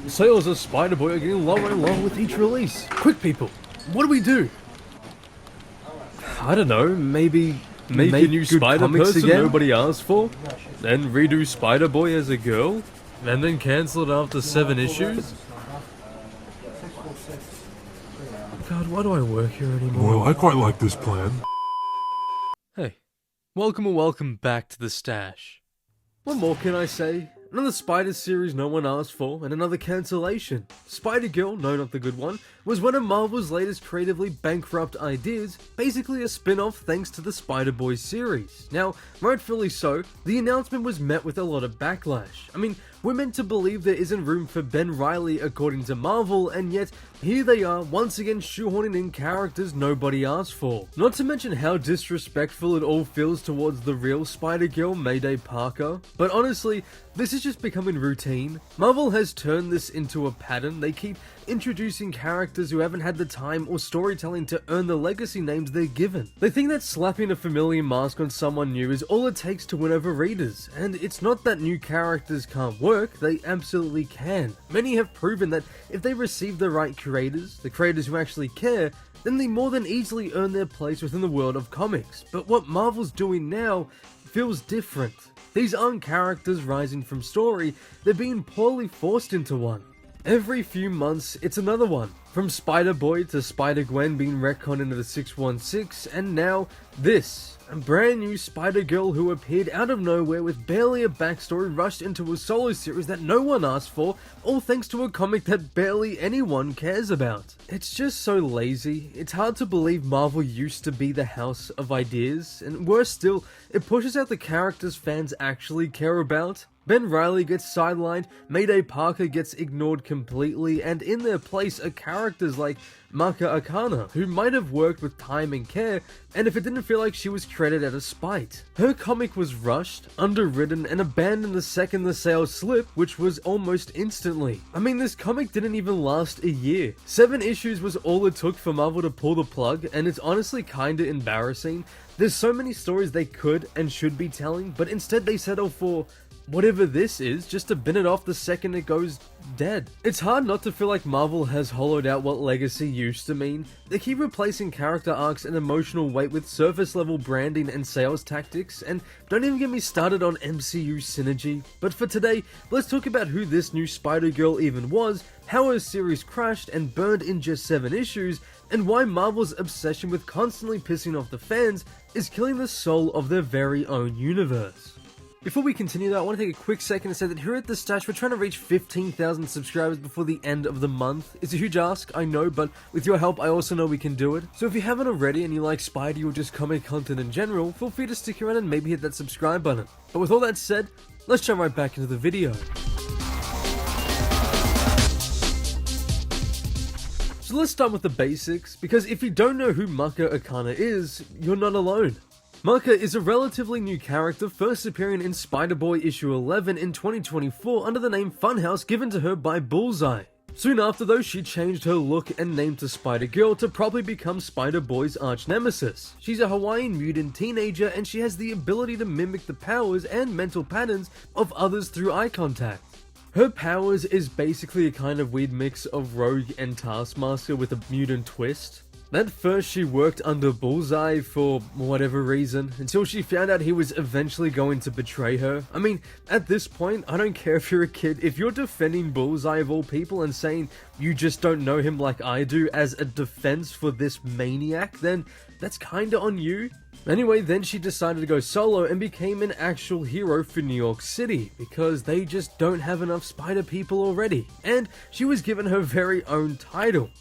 Sales of Spider-Boy are getting lower and lower with each release. Quick people, what do we do? I don't know, maybe make a new Spider-Person again nobody asked for? Then redo Spider-Boy as a girl? And then cancel it after 7 issues? God, why do I work here anymore? Well, I quite like this plan. Hey, welcome back to the stash. What more can I say? Another Spider series no one asked for, and another cancellation. Spider-Girl, no not the good one, was one of Marvel's latest creatively bankrupt ideas, basically a spin-off thanks to the Spider-Boy series. Now, rightfully so, the announcement was met with a lot of backlash. I mean, we're meant to believe there isn't room for Ben Reilly according to Marvel, and yet here they are once again shoehorning in characters nobody asked for. Not to mention how disrespectful it all feels towards the real Spider-Girl, Mayday Parker. But honestly, this is just becoming routine. Marvel has turned this into a pattern. They keep introducing characters who haven't had the time or storytelling to earn the legacy names they're given. They think that slapping a familiar mask on someone new is all it takes to win over readers, and it's not that new characters can't work, they absolutely can. Many have proven that if they receive the right creators, the creators who actually care, then they more than easily earn their place within the world of comics. But what Marvel's doing now feels different. These aren't characters rising from story, they're being poorly forced into one. Every few months, it's another one. From Spider-Boy to Spider-Gwen being retconned into the 616, and now this. A brand new Spider-Girl who appeared out of nowhere with barely a backstory rushed into a solo series that no one asked for, all thanks to a comic that barely anyone cares about. It's just so lazy. It's hard to believe Marvel used to be the house of ideas, and worse still, it pushes out the characters fans actually care about. Ben Reilly gets sidelined, Mayday Parker gets ignored completely, and in their place are characters like Maka Akana, who might have worked with time and care, and if it didn't feel like she was credited out of spite. Her comic was rushed, underwritten, and abandoned the second the sales slipped, which was almost instantly. I mean, this comic didn't even last a year. 7 issues was all it took for Marvel to pull the plug, and it's honestly kinda embarrassing. There's so many stories they could and should be telling, but instead they settle for whatever this is, just to bin it off the second it goes dead. It's hard not to feel like Marvel has hollowed out what legacy used to mean. They keep replacing character arcs and emotional weight with surface level branding and sales tactics, and don't even get me started on MCU synergy. But for today, let's talk about who this new Spider-Girl even was, how her series crashed and burned in just 7 issues, and why Marvel's obsession with constantly pissing off the fans is killing the soul of their very own universe. Before we continue though, I want to take a quick second to say that here at The Stash, we're trying to reach 15,000 subscribers before the end of the month. It's a huge ask, I know, but with your help, I also know we can do it. So if you haven't already and you like Spidey or just comic content in general, feel free to stick around and maybe hit that subscribe button. But with all that said, let's jump right back into the video. So let's start with the basics, because if you don't know who Maka Akana is, you're not alone. Maka is a relatively new character, first appearing in Spider-Boy issue 11 in 2024 under the name Funhouse given to her by Bullseye. Soon after though, she changed her look and name to Spider-Girl to probably become Spider-Boy's arch-nemesis. She's a Hawaiian mutant teenager and she has the ability to mimic the powers and mental patterns of others through eye contact. Her powers is basically a kind of weird mix of Rogue and Taskmaster with a mutant twist. At first she worked under Bullseye for whatever reason, until she found out he was eventually going to betray her. I mean, at this point, I don't care if you're a kid, if you're defending Bullseye of all people and saying you just don't know him like I do as a defense for this maniac, then that's kinda on you. Anyway, then she decided to go solo and became an actual hero for New York City, because they just don't have enough spider people already. And she was given her very own title.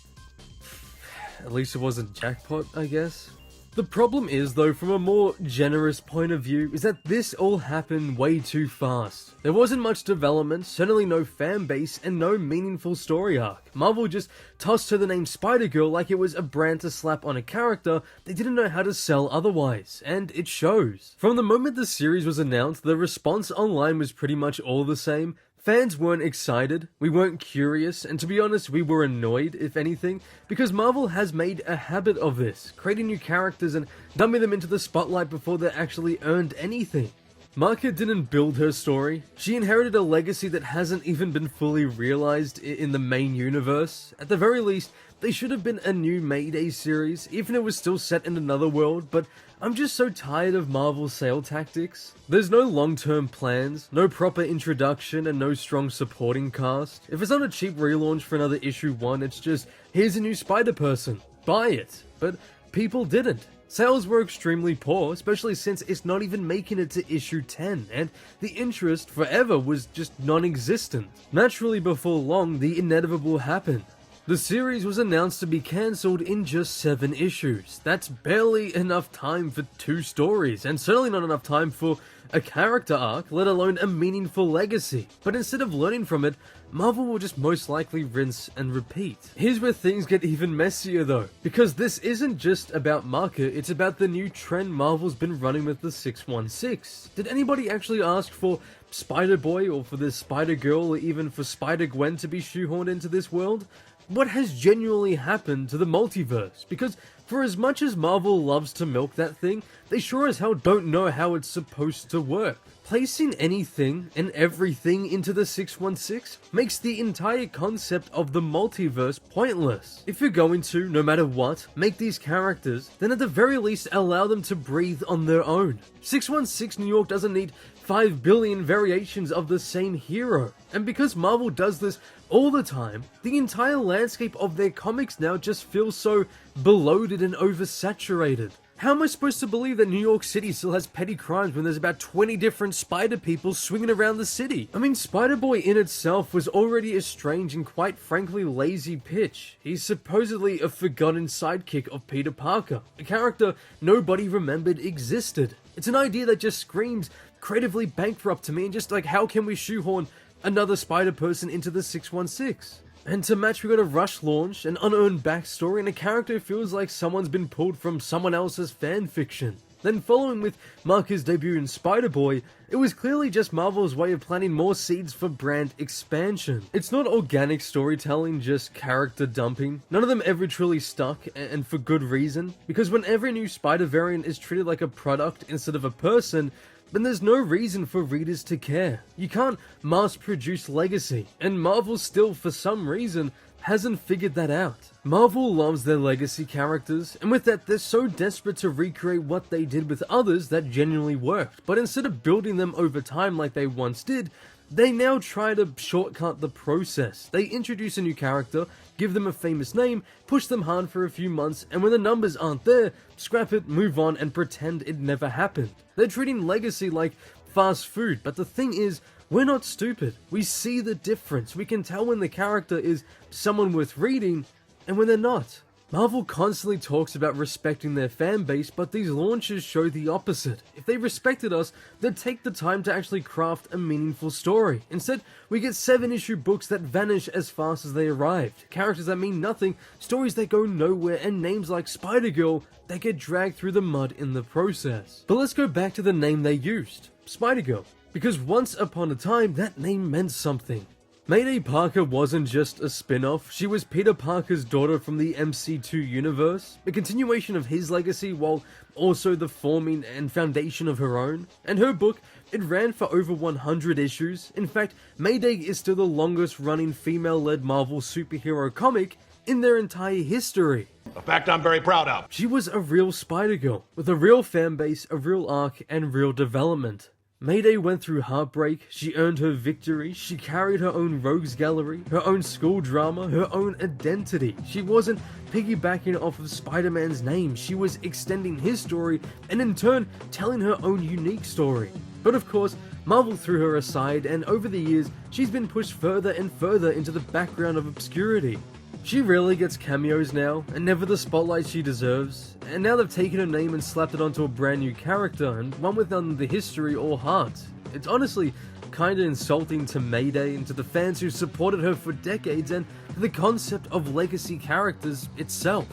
At least it wasn't jackpot, I guess. The problem is though, from a more generous point of view, is that this all happened way too fast. There wasn't much development, certainly no fan base, and no meaningful story arc. Marvel just tossed her the name Spider-Girl like it was a brand to slap on a character they didn't know how to sell otherwise, and it shows. From the moment the series was announced, the response online was pretty much all the same. Fans weren't excited, we weren't curious, and to be honest, we were annoyed, if anything, because Marvel has made a habit of this, creating new characters and dumping them into the spotlight before they actually earned anything. Maka didn't build her story. She inherited a legacy that hasn't even been fully realized in the main universe. At the very least, they should have been a new Mayday series, even if it was still set in another world, but I'm just so tired of Marvel's sale tactics. There's no long-term plans, no proper introduction, and no strong supporting cast. If it's not a cheap relaunch for another issue 1, it's just, here's a new Spider-Person, buy it. But people didn't. Sales were extremely poor, especially since it's not even making it to issue 10, and the interest forever was just non-existent. Naturally, before long, the inevitable happened. The series was announced to be cancelled in just 7 issues. That's barely enough time for 2 stories, and certainly not enough time for a character arc, let alone a meaningful legacy. But instead of learning from it, Marvel will just most likely rinse and repeat. Here's where things get even messier though, because this isn't just about Maka, it's about the new trend Marvel's been running with the 616. Did anybody actually ask for Spider-Boy or for this Spider-Girl or even for Spider-Gwen to be shoehorned into this world? What has genuinely happened to the multiverse? Because for as much as Marvel loves to milk that thing, they sure as hell don't know how it's supposed to work. Placing anything and everything into the 616 makes the entire concept of the multiverse pointless. If you're going to, no matter what, make these characters, then at the very least allow them to breathe on their own. 616 New York doesn't need 5 billion variations of the same hero. And because Marvel does this all the time, the entire landscape of their comics now just feels so bloated and oversaturated. How am I supposed to believe that New York City still has petty crimes when there's about 20 different spider people swinging around the city? I mean, Spider-Boy in itself was already a strange and quite frankly lazy pitch. He's supposedly a forgotten sidekick of Peter Parker, a character nobody remembered existed. It's an idea that just screams creatively bankrupt to me, and just like, how can we shoehorn another Spider-Person into the 616? And to match, we got a rush launch, an unearned backstory, and a character who feels like someone's been pulled from someone else's fanfiction. Then following with Maka's debut in Spider-Boy, it was clearly just Marvel's way of planting more seeds for brand expansion. It's not organic storytelling, just character dumping. None of them ever truly stuck, and for good reason, because when every new Spider variant is treated like a product instead of a person, then there's no reason for readers to care. You can't mass-produce legacy, and Marvel still, for some reason, hasn't figured that out. Marvel loves their legacy characters, and with that, they're so desperate to recreate what they did with others that genuinely worked, but instead of building them over time like they once did, they now try to shortcut the process. They introduce a new character, give them a famous name, push them hard for a few months, and when the numbers aren't there, scrap it, move on, and pretend it never happened. They're treating legacy like fast food, but the thing is, we're not stupid. We see the difference. We can tell when the character is someone worth reading, and when they're not. Marvel constantly talks about respecting their fan base, but these launches show the opposite. If they respected us, they'd take the time to actually craft a meaningful story. Instead, we get 7-issue books that vanish as fast as they arrived, characters that mean nothing, stories that go nowhere, and names like Spider-Girl that get dragged through the mud in the process. But let's go back to the name they used, Spider-Girl, because once upon a time, that name meant something. Mayday Parker wasn't just a spin-off, she was Peter Parker's daughter from the MC2 universe, a continuation of his legacy while also the forming and foundation of her own. And her book, it ran for over 100 issues. In fact, Mayday is still the longest running female-led Marvel superhero comic in their entire history. A fact I'm very proud of. She was a real Spider-Girl, with a real fanbase, a real arc, and real development. Mayday went through heartbreak, she earned her victory, she carried her own rogues gallery, her own school drama, her own identity. She wasn't piggybacking off of Spider-Man's name, she was extending his story and in turn telling her own unique story. But of course, Marvel threw her aside, and over the years, she's been pushed further and further into the background of obscurity. She rarely gets cameos now, and never the spotlight she deserves, and now they've taken her name and slapped it onto a brand new character, and one with none of the history or heart. It's honestly kinda insulting to Mayday and to the fans who supported her for decades, and to the concept of legacy characters itself.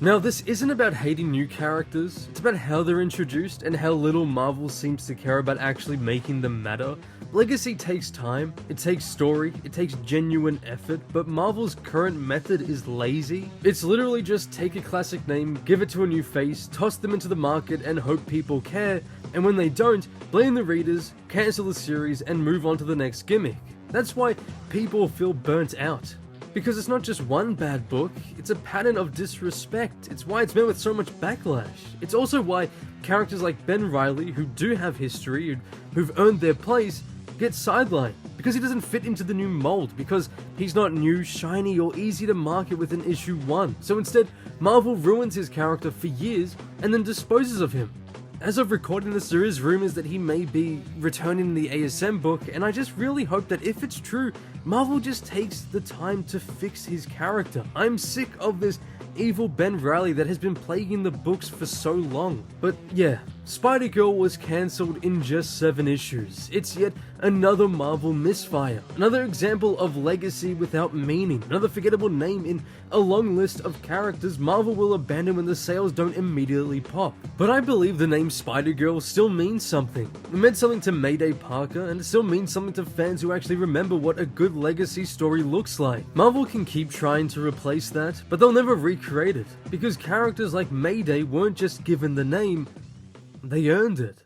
Now, this isn't about hating new characters, it's about how they're introduced and how little Marvel seems to care about actually making them matter. Legacy takes time, it takes story, it takes genuine effort, but Marvel's current method is lazy. It's literally just take a classic name, give it to a new face, toss them into the market and hope people care, and when they don't, blame the readers, cancel the series, and move on to the next gimmick. That's why people feel burnt out. Because it's not just one bad book, it's a pattern of disrespect. It's why it's met with so much backlash. It's also why characters like Ben Reilly, who do have history, who've earned their place, get sidelined. Because he doesn't fit into the new mold, because he's not new, shiny, or easy to market within issue 1. So instead, Marvel ruins his character for years and then disposes of him. As of recording this, there is rumors that he may be returning in the ASM book, and I just really hope that if it's true, Marvel just takes the time to fix his character. I'm sick of this evil Ben Reilly that has been plaguing the books for so long. But yeah, Spider-Girl was cancelled in just 7 issues. It's yet another Marvel misfire. Another example of legacy without meaning. Another forgettable name in a long list of characters Marvel will abandon when the sales don't immediately pop. But I believe the name Spider-Girl still means something. It meant something to Mayday Parker, and it still means something to fans who actually remember what a good legacy story looks like. Marvel can keep trying to replace that, but they'll never recreate it. Because characters like Mayday weren't just given the name, they earned it.